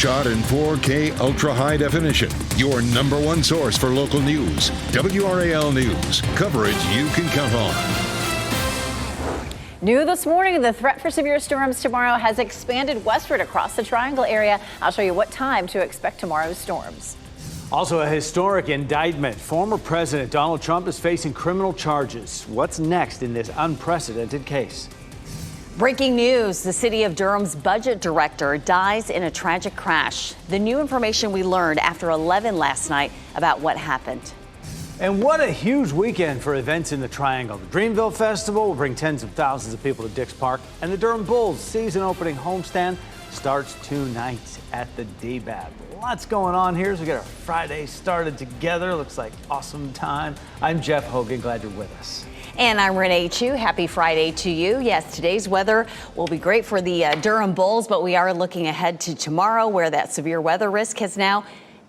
Shot in 4K ultra high definition. Your #1 source for local news. WRAL News. Coverage you can count on. New this morning, the threat for severe storms tomorrow has expanded westward across the Triangle area. I'll show you what time to expect tomorrow's storms. Also, a historic indictment. Former President Donald Trump is facing criminal charges. What's next in this unprecedented case? Breaking news, the city of Durham's budget director dies in a tragic crash. The new information we learned after 11 last night about what happened. And what a huge weekend for events in the Triangle. The Dreamville Festival will bring tens of thousands of people to Dix Park, and the Durham Bulls season opening homestand starts tonight at the DBAB. Lots going on here as we get our Friday started together. Looks like awesome time. I'm Jeff Hogan, glad you're with us. And I'm Renee Chu. Happy Friday to you. Yes, today's weather will be great for the Durham Bulls, but we are looking ahead to tomorrow where that severe weather risk has now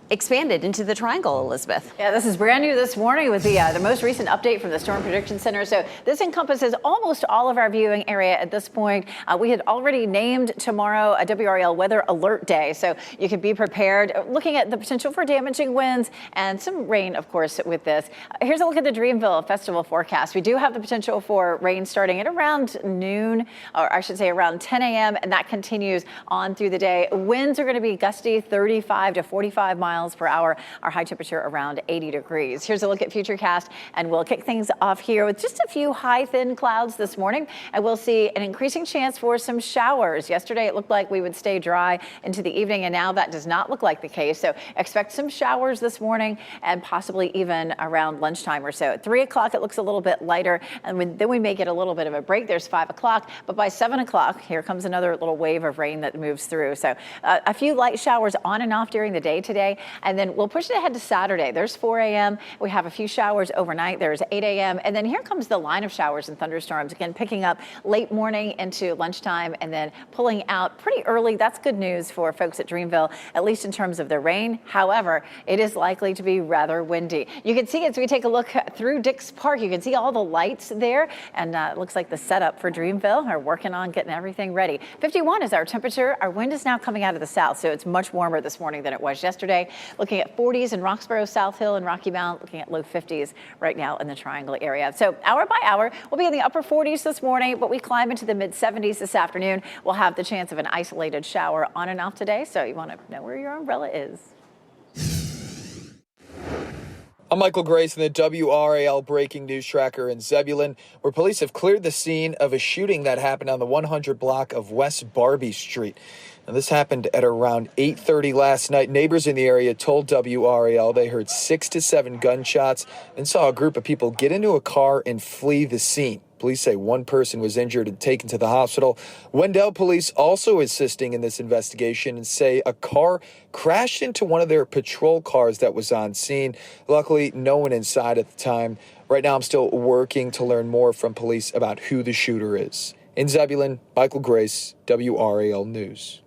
expanded into the Triangle, Elizabeth. Yeah, this is brand new this morning with the most recent update from the Storm Prediction Center. So this encompasses almost all of our viewing area at this point. We had already named tomorrow a WRAL weather alert day, so you can be prepared. Looking at the potential for damaging winds and some rain, of course, with this. Here's a look at the Dreamville Festival forecast. We do have the potential for rain starting at around noon, or I should say around 10 a.m., and that continues on through the day. Winds are going to be gusty, 35 to 45 miles per hour. Our high temperature around 80 degrees. Here's a look at Futurecast, and we'll kick things off here with just a few high, thin clouds this morning, and we'll see an increasing chance for some showers. Yesterday, it looked like we would stay dry into the evening, and now that does not look like the case. So expect some showers this morning and possibly even around lunchtime or so. At 3 o'clock, it looks a little bit lighter, and then we may get a little bit of a break. There's 5 o'clock, but by 7 o'clock, here comes another little wave of rain that moves through. So a few light showers on and off during the day today. And then we'll push it ahead to Saturday. There's 4 a.m. We have a few showers overnight. There's 8 a.m. And then here comes the line of showers and thunderstorms, again, picking up late morning into lunchtime and then pulling out pretty early. That's good news for folks at Dreamville, at least in terms of the rain. However, it is likely to be rather windy. You can see as we take a look through Dix Park, you can see all the lights there. And it looks like the setup for Dreamville are working on getting everything ready. 51 is our temperature. Our wind is now coming out of the south, so it's much warmer this morning than it was yesterday. Looking at 40s in Roxborough, South Hill, and Rocky Mount, looking at low 50s right now in the Triangle area. So hour by hour, we'll be in the upper 40s this morning, but we climb into the mid 70s this afternoon. We'll have the chance of an isolated shower on and off today, so you want to know where your umbrella is. I'm Michael Grace in the WRAL Breaking News Tracker in Zebulon, where police have cleared the scene of a shooting that happened on the 100 block of West Barbie Street. Now, this happened at around 8:30 last night. Neighbors in the area told WRAL they heard 6 to 7 gunshots and saw a group of people get into a car and flee the scene. Police say one person was injured and taken to the hospital. Wendell police also assisting in this investigation and say a car crashed into one of their patrol cars that was on scene. Luckily, no one inside at the time. Right now, I'm still working to learn more from police about who the shooter is. In Zebulon, Michael Grace, WRAL News.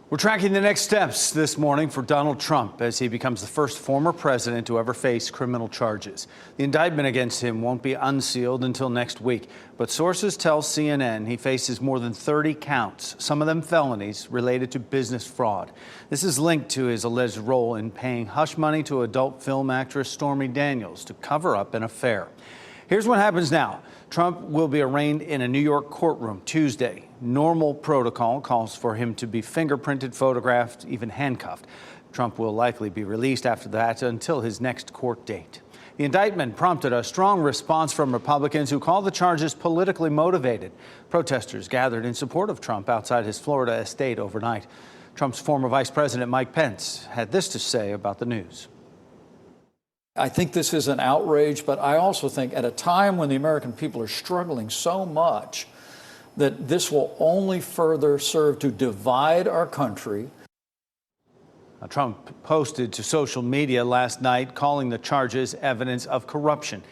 We're tracking the next steps this morning for Donald Trump as he becomes the first former president to ever face criminal charges. The indictment against him won't be unsealed until next week, but sources tell CNN he faces more than 30 counts, some of them felonies related to business fraud. This is linked to his alleged role in paying hush money to adult film actress Stormy Daniels to cover up an affair. Here's what happens now. Trump will be arraigned in a New York courtroom Tuesday. Normal protocol calls for him to be fingerprinted, photographed, even handcuffed. Trump will likely be released after that until his next court date. The indictment prompted a strong response from Republicans who call the charges politically motivated. Protesters gathered in support of Trump outside his Florida estate overnight. Trump's former Vice President Mike Pence had this to say about the news. I think this is an outrage, but I also think at a time when the American people are struggling so much that this will only further serve to divide our country. Now, Trump posted to social media last night calling the charges evidence of corruption.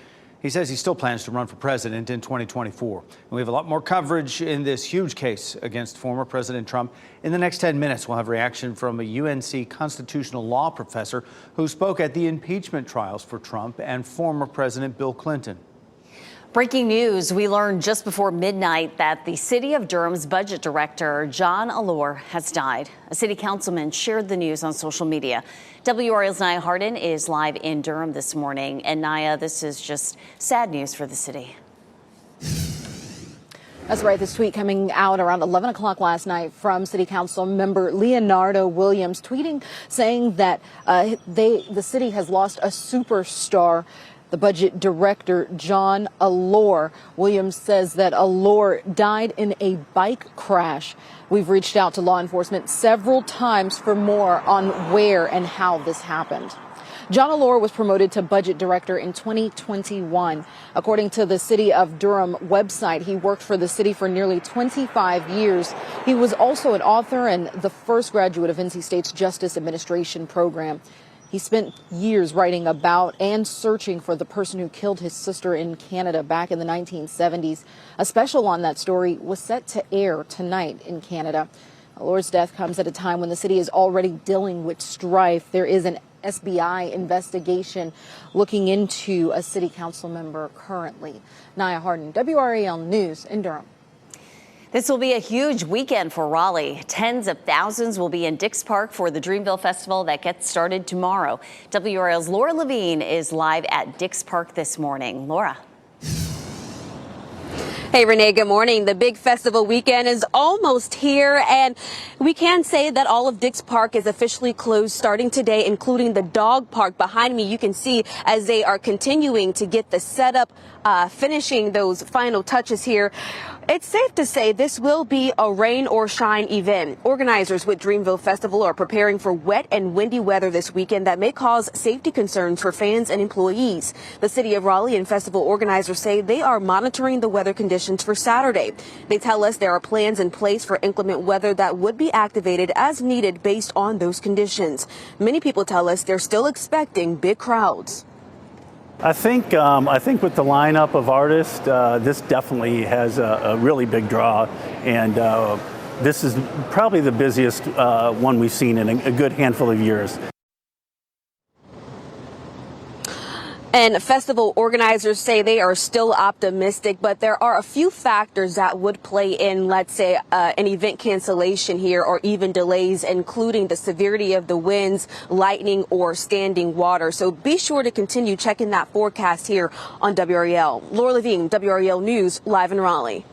He says he still plans to run for president in 2024. And we have a lot more coverage in this huge case against former President Trump. In the next 10 minutes, we'll have reaction from a UNC constitutional law professor who spoke at the impeachment trials for Trump and former President Bill Clinton. Breaking news, we learned just before midnight that the city of Durham's budget director, John Allure, has died. A city councilman shared the news on social media. WRAL's Naya Hardin is live in Durham this morning. And Naya, this is just sad news for the city. That's right. This tweet coming out around 11 o'clock last night from City Council member Leonardo Williams, tweeting saying that the city has lost a superstar. The budget director, John Allure. Williams says that Allure died in a bike crash. We've reached out to law enforcement several times for more on where and how this happened. John Allure was promoted to budget director in 2021. According to the City of Durham website, he worked for the city for nearly 25 years. He was also an author and the first graduate of NC State's Justice Administration program. He spent years writing about and searching for the person who killed his sister in Canada back in the 1970s. A special on that story was set to air tonight in Canada. Allure's death comes at a time when the city is already dealing with strife. There is an SBI investigation looking into a city council member currently. Naya Hardin, WRAL News in Durham. This will be a huge weekend for Raleigh. Tens of thousands will be in Dix Park for the Dreamville Festival that gets started tomorrow. WRAL's Laura Levine is live at Dix Park this morning. Laura. Hey, Renee, good morning. The big festival weekend is almost here, and we can say that all of Dix Park is officially closed starting today, including the dog park behind me. You can see as they are continuing to get the setup, finishing those final touches here. It's safe to say this will be a rain or shine event. Organizers with Dreamville Festival are preparing for wet and windy weather this weekend that may cause safety concerns for fans and employees. The city of Raleigh and festival organizers say they are monitoring the weather conditions for Saturday. They tell us there are plans in place for inclement weather that would be activated as needed based on those conditions. Many people tell us they're still expecting big crowds. I think with the lineup of artists, this definitely has a really big draw, and this is probably the busiest one we've seen in a good handful of years. And festival organizers say they are still optimistic, but there are a few factors that would play in, let's say, an event cancellation here or even delays, including the severity of the winds, lightning, or standing water. So be sure to continue checking that forecast here on WRAL. Laura Levine, WRAL News, live in Raleigh.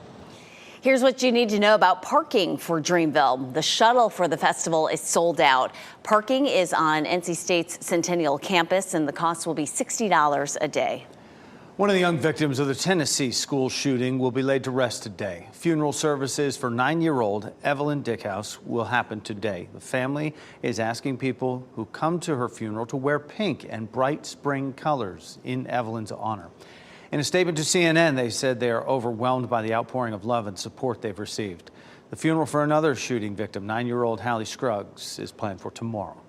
Here's what you need to know about parking for Dreamville. The shuttle for the festival is sold out. Parking is on NC State's Centennial campus, and the cost will be $60 a day. One of the young victims of the Tennessee school shooting will be laid to rest today. Funeral services for 9-year-old Evelyn Dickhouse will happen today. The family is asking people who come to her funeral to wear pink and bright spring colors in Evelyn's honor. In a statement to CNN, they said they are overwhelmed by the outpouring of love and support they've received. The funeral for another shooting victim, 9-year-old Hallie Scruggs, is planned for tomorrow.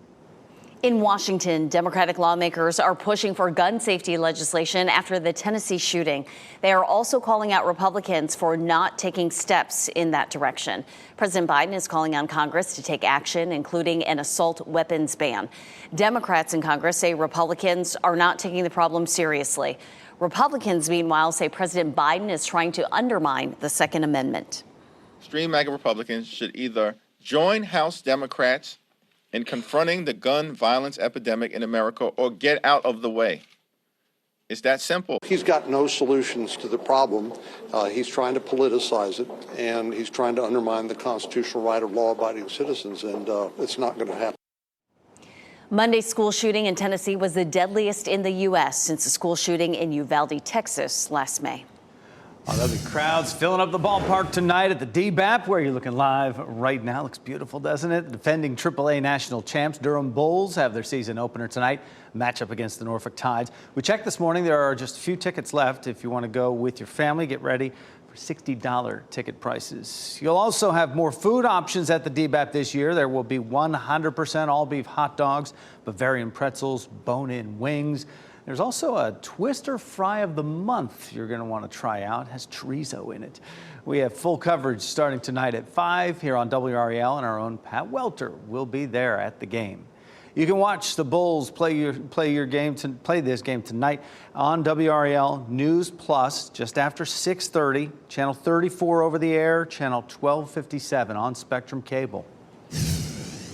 In Washington, Democratic lawmakers are pushing for gun safety legislation after the Tennessee shooting. They are also calling out Republicans for not taking steps in that direction. President Biden is calling on Congress to take action, including an assault weapons ban. Democrats in Congress say Republicans are not taking the problem seriously. Republicans, meanwhile, say President Biden is trying to undermine the Second Amendment. Extreme MAGA Republicans should either join House Democrats in confronting the gun violence epidemic in America or get out of the way. It's that simple. He's got no solutions to the problem. He's trying to politicize it, and he's trying to undermine the constitutional right of law-abiding citizens, and it's not going to happen. Monday's school shooting in Tennessee was the deadliest in the U.S. since the school shooting in Uvalde, Texas last May. Oh, there'll be crowds filling up the ballpark tonight at the DBAP, where you're looking live right now. Looks beautiful, doesn't it? Defending AAA national champs Durham Bulls have their season opener tonight, matchup against the Norfolk Tides. We checked this morning. There are just a few tickets left. If you want to go with your family, get ready for $60 ticket prices. You'll also have more food options at the DBAP this year. There will be 100% all beef hot dogs, Bavarian pretzels, bone-in wings. There's also a Twister Fry of the Month you're going to want to try out. It has chorizo in it. We have full coverage starting tonight at 5 here on WRAL, and our own Pat Welter will be there at the game. You can watch the Bulls play this game tonight on WRAL News Plus just after 6:30, channel 34 over the air, channel 1257 on Spectrum Cable.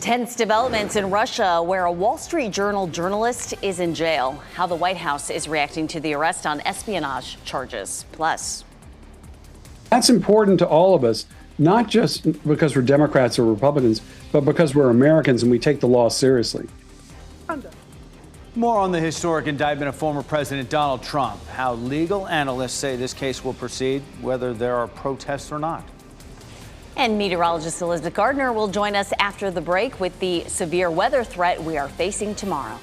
Tense developments in Russia, where a Wall Street Journal journalist is in jail. How the White House is reacting to the arrest on espionage charges. Plus, that's important to all of us, not just because we're Democrats or Republicans, but because we're Americans and we take the law seriously. More on the historic indictment of former President Donald Trump, how legal analysts say this case will proceed, whether there are protests or not. And meteorologist Elizabeth Gardner will join us after the break with the severe weather threat we are facing tomorrow.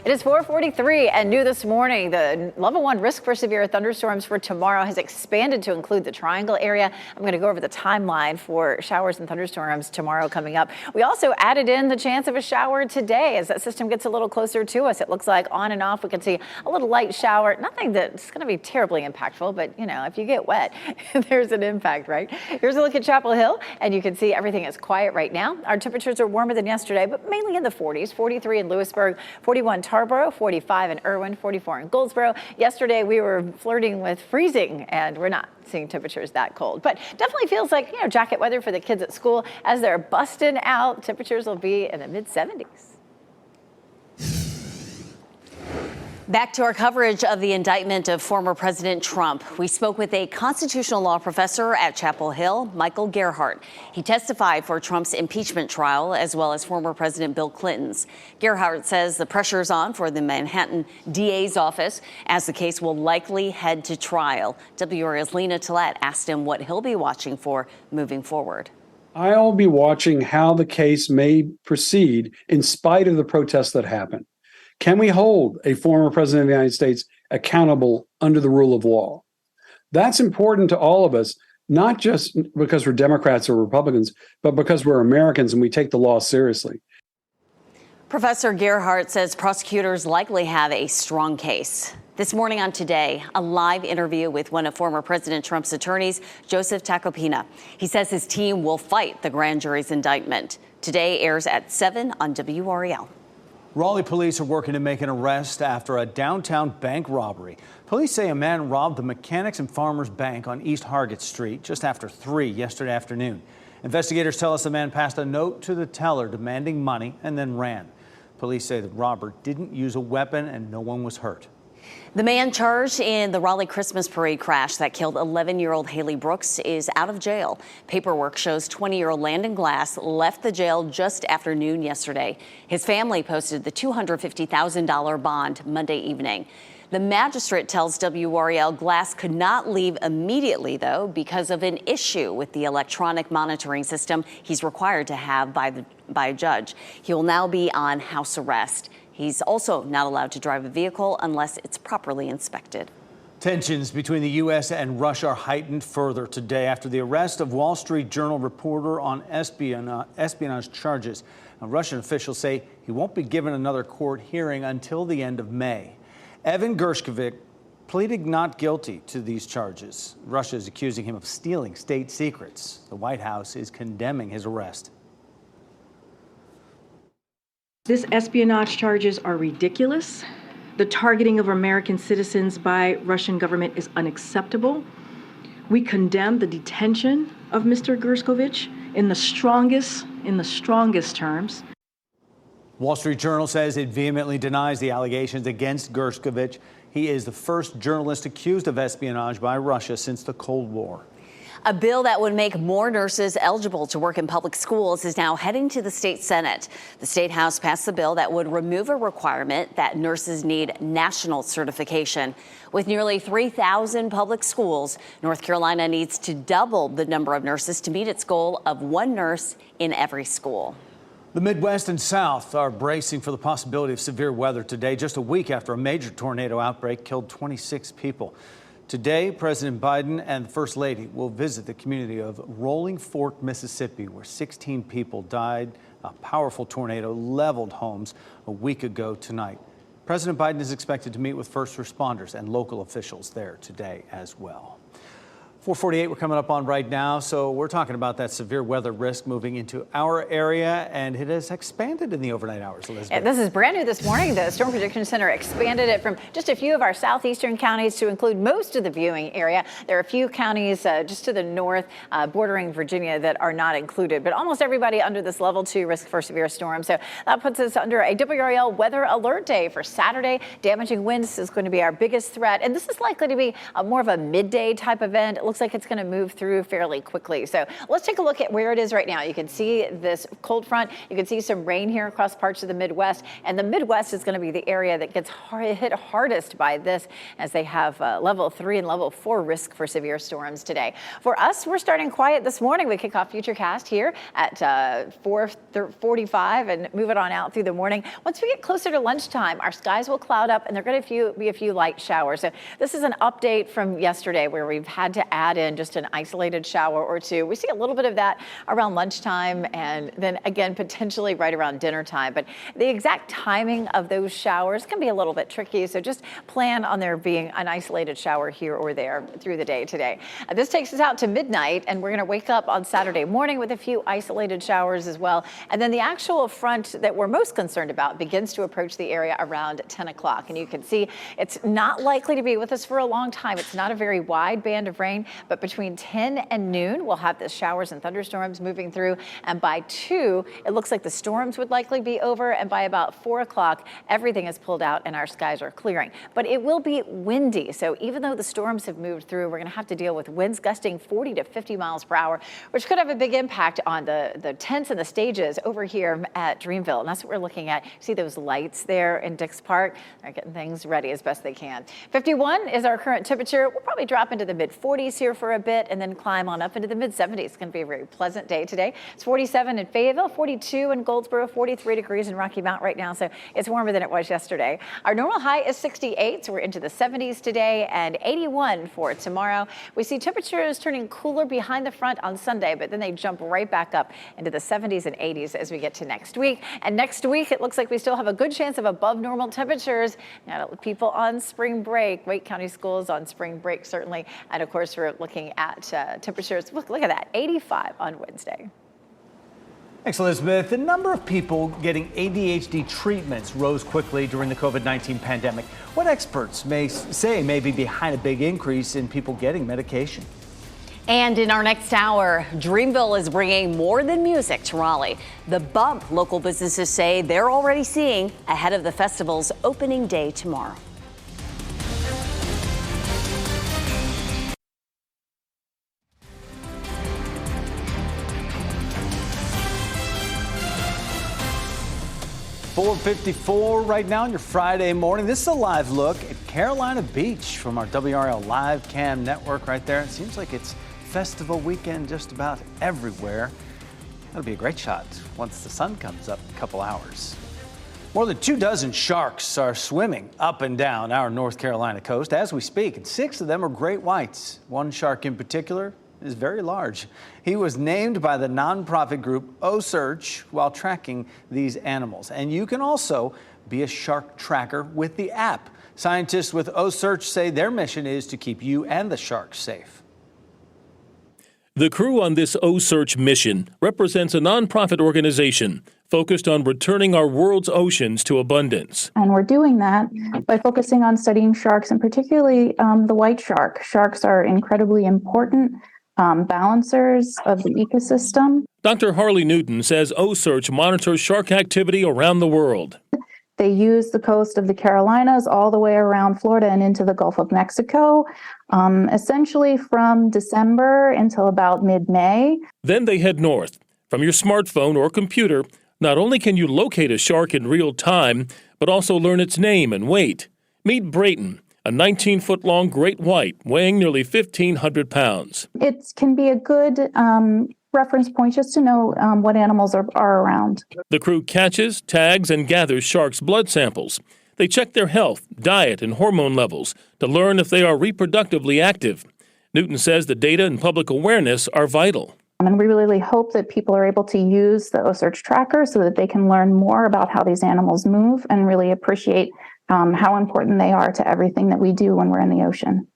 It is 4:43 and new this morning. The level 1 risk for severe thunderstorms for tomorrow has expanded to include the Triangle area. I'm going to go over the timeline for showers and thunderstorms tomorrow coming up. We also added in the chance of a shower today as that system gets a little closer to us. It looks like on and off we can see a little light shower. Nothing that's going to be terribly impactful, but you know, if you get wet, there's an impact, right? Here's a look at Chapel Hill, and you can see everything is quiet right now. Our temperatures are warmer than yesterday, but mainly in the 40s. 43 in Lewisburg, 41 Tarboro, 45 in Irwin, 44 in Goldsboro. Yesterday we were flirting with freezing, and we're not seeing temperatures that cold, but definitely feels like, you know, jacket weather for the kids at school as they're busting out. Temperatures will be in the mid 70s. Back to our coverage of the indictment of former President Trump. We spoke with a constitutional law professor at Chapel Hill, Michael Gerhardt. He testified for Trump's impeachment trial, as well as former President Bill Clinton's. Gerhardt says the pressure is on for the Manhattan DA's office, as the case will likely head to trial. WRAL's Lena Tillett asked him what he'll be watching for moving forward. I'll be watching how the case may proceed in spite of the protests that happen. Can we hold a former president of the United States accountable under the rule of law? That's important to all of us, not just because we're Democrats or Republicans, but because we're Americans and we take the law seriously. Professor Gerhardt says prosecutors likely have a strong case. This morning on Today, a live interview with one of former President Trump's attorneys, Joseph Tacopina. He says his team will fight the grand jury's indictment. Today airs at 7 on WRAL. Raleigh police are working to make an arrest after a downtown bank robbery. Police say a man robbed the Mechanics and Farmers Bank on East Hargett Street just after 3 yesterday afternoon. Investigators tell us the man passed a note to the teller demanding money and then ran. Police say the robber didn't use a weapon and no one was hurt. The man charged in the Raleigh Christmas parade crash that killed 11-year-old Haley Brooks is out of jail. Paperwork shows 20-year-old Landon Glass left the jail just after noon yesterday. His family posted the $250,000 bond Monday evening. The magistrate tells WRAL Glass could not leave immediately, though, because of an issue with the electronic monitoring system he's required to have by a judge. He will now be on house arrest. He's also not allowed to drive a vehicle unless it's properly inspected. Tensions between the U.S. and Russia are heightened further today after the arrest of Wall Street Journal reporter on espionage charges. Now, Russian officials say he won't be given another court hearing until the end of May. Evan Gershkovich pleaded not guilty to these charges. Russia is accusing him of stealing state secrets. The White House is condemning his arrest. These espionage charges are ridiculous. The targeting of American citizens by Russian government is unacceptable. We condemn the detention of Mr. Gershkovich in the strongest terms. Wall Street Journal says it vehemently denies the allegations against Gershkovich. He is the first journalist accused of espionage by Russia since the Cold War. A bill that would make more nurses eligible to work in public schools is now heading to the state Senate. The state House passed a bill that would remove a requirement that nurses need national certification. With nearly 3,000 public schools, North Carolina needs to double the number of nurses to meet its goal of one nurse in every school. The Midwest and South are bracing for the possibility of severe weather today, just a week after a major tornado outbreak killed 26 people. Today, President Biden and the First Lady will visit the community of Rolling Fork, Mississippi, where 16 people died. A powerful tornado leveled homes a week ago tonight. President Biden is expected to meet with first responders and local officials there today as well. 4:48 we're coming up on right now, so we're talking about that severe weather risk moving into our area, and it has expanded in the overnight hours, Elizabeth. And this is brand new this morning. The Storm Prediction Center expanded it from just a few of our southeastern counties to include most of the viewing area. There are a few counties just to the north, bordering Virginia, that are not included, but almost everybody under this level 2 risk for severe storms. So that puts us under a WRAL weather alert day for Saturday. Damaging winds is going to be our biggest threat, and this is likely to be more of a midday type event. It looks like it's going to move through fairly quickly. So let's take a look at where it is right now. You can see this cold front. You can see some rain here across parts of the Midwest, and the Midwest is going to be the area that gets hit hardest by this, as they have level 3 and level 4 risk for severe storms today. For us, we're starting quiet this morning. We kick off Futurecast here at 4:45 and move it on out through the morning. Once we get closer to lunchtime, our skies will cloud up and there are going to be a few light showers. So this is an update from yesterday where we've had to add in just an isolated shower or two. We see a little bit of that around lunchtime and then again potentially right around dinner time. But the exact timing of those showers can be a little bit tricky, so just plan on there being an isolated shower here or there through the day today. This takes us out to midnight, and we're going to wake up on Saturday morning with a few isolated showers as well. And then the actual front that we're most concerned about begins to approach the area around 10 o'clock. And you can see it's not likely to be with us for a long time. It's not a very wide band of rain, but between 10 and noon, we'll have the showers and thunderstorms moving through. And by 2, it looks like the storms would likely be over. And by about 4 o'clock, everything is pulled out and our skies are clearing. But it will be windy. So even though the storms have moved through, we're going to have to deal with winds gusting 40 to 50 miles per hour, which could have a big impact on the tents and the stages over here at Dreamville. And that's what we're looking at. See those lights there in Dix Park? They're getting things ready as best they can. 51 is our current temperature. We'll probably drop into the mid-40s here for a bit and then climb on up into the mid-70s. It's going to be a very pleasant day today. It's 47 in Fayetteville, 42 in Goldsboro, 43 degrees in Rocky Mount right now. So it's warmer than it was yesterday. Our normal high is 68, so we're into the 70s today, and 81 for tomorrow. We see temperatures turning cooler behind the front on Sunday, but then they jump right back up into the 70s and 80s as we get to next week. And next week, it looks like we still have a good chance of above normal temperatures. Now, people on spring break, Wake County schools on spring break certainly, and of course we're looking at temperatures. Look at that, 85 on Wednesday. Thanks, Elizabeth. The number of people getting ADHD treatments rose quickly during the COVID-19 pandemic. What experts may be behind a big increase in people getting medication? And in our next hour, Dreamville is bringing more than music to Raleigh. The bump local businesses say they're already seeing ahead of the festival's opening day tomorrow. .54 right now on your Friday morning. This is a live look at Carolina Beach from our WRAL live cam network right there. It seems like it's festival weekend just about everywhere. That'll be a great shot once the sun comes up in a couple hours. More than 24 sharks are swimming up and down our North Carolina coast as we speak, and 6 of them are great whites. One shark in particular is very large. He was named by the nonprofit group OSearch while tracking these animals. And you can also be a shark tracker with the app. Scientists with OSearch say their mission is to keep you and the sharks safe. The crew on this OSearch mission represents a nonprofit organization focused on returning our world's oceans to abundance. And we're doing that by focusing on studying sharks, and particularly the white shark. Sharks are incredibly important balancers of the ecosystem. Dr. Harley Newton says OSearch monitors shark activity around the world. They use the coast of the Carolinas all the way around Florida and into the Gulf of Mexico, essentially from December until about mid-May. Then they head north. From your smartphone or computer, not only can you locate a shark in real time, but also learn its name and weight. Meet Brayton, a 19-foot-long great white weighing nearly 1,500 pounds. It can be a good reference point just to know what animals are around. The crew catches, tags, and gathers sharks' blood samples. They check their health, diet, and hormone levels to learn if they are reproductively active. Newton says the data and public awareness are vital. And we really hope that people are able to use the OSearch tracker so that they can learn more about how these animals move and really appreciate how important they are to everything that we do when we're in the ocean.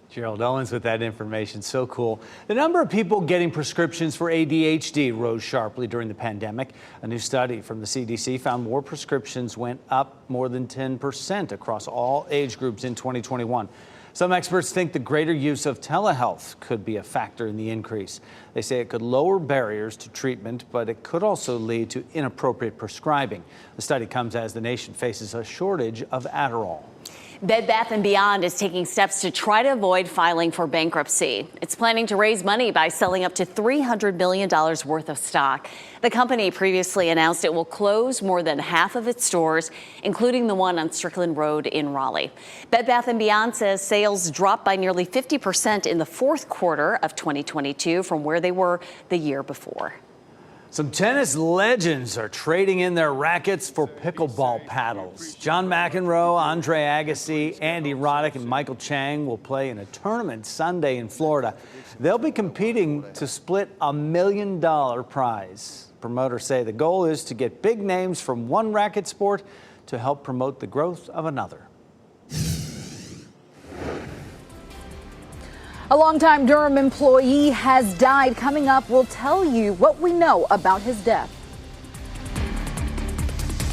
Gerald Owens with that information. So cool. The number of people getting prescriptions for ADHD rose sharply during the pandemic. A new study from the CDC found more prescriptions went up more than 10% across all age groups in 2021. Some experts think the greater use of telehealth could be a factor in the increase. They say it could lower barriers to treatment, but it could also lead to inappropriate prescribing. The study comes as the nation faces a shortage of Adderall. Bed Bath & Beyond is taking steps to try to avoid filing for bankruptcy. It's planning to raise money by selling up to $300 million worth of stock. The company previously announced it will close more than half of its stores, including the one on Strickland Road in Raleigh. Bed Bath & Beyond says sales dropped by nearly 50% in the fourth quarter of 2022 from where they were the year before. Some tennis legends are trading in their rackets for pickleball paddles. John McEnroe, Andre Agassi, Andy Roddick, and Michael Chang will play in a tournament Sunday in Florida. They'll be competing to split $1 million prize. Promoters say the goal is to get big names from one racket sport to help promote the growth of another. A longtime Durham employee has died. Coming up, we'll tell you what we know about his death.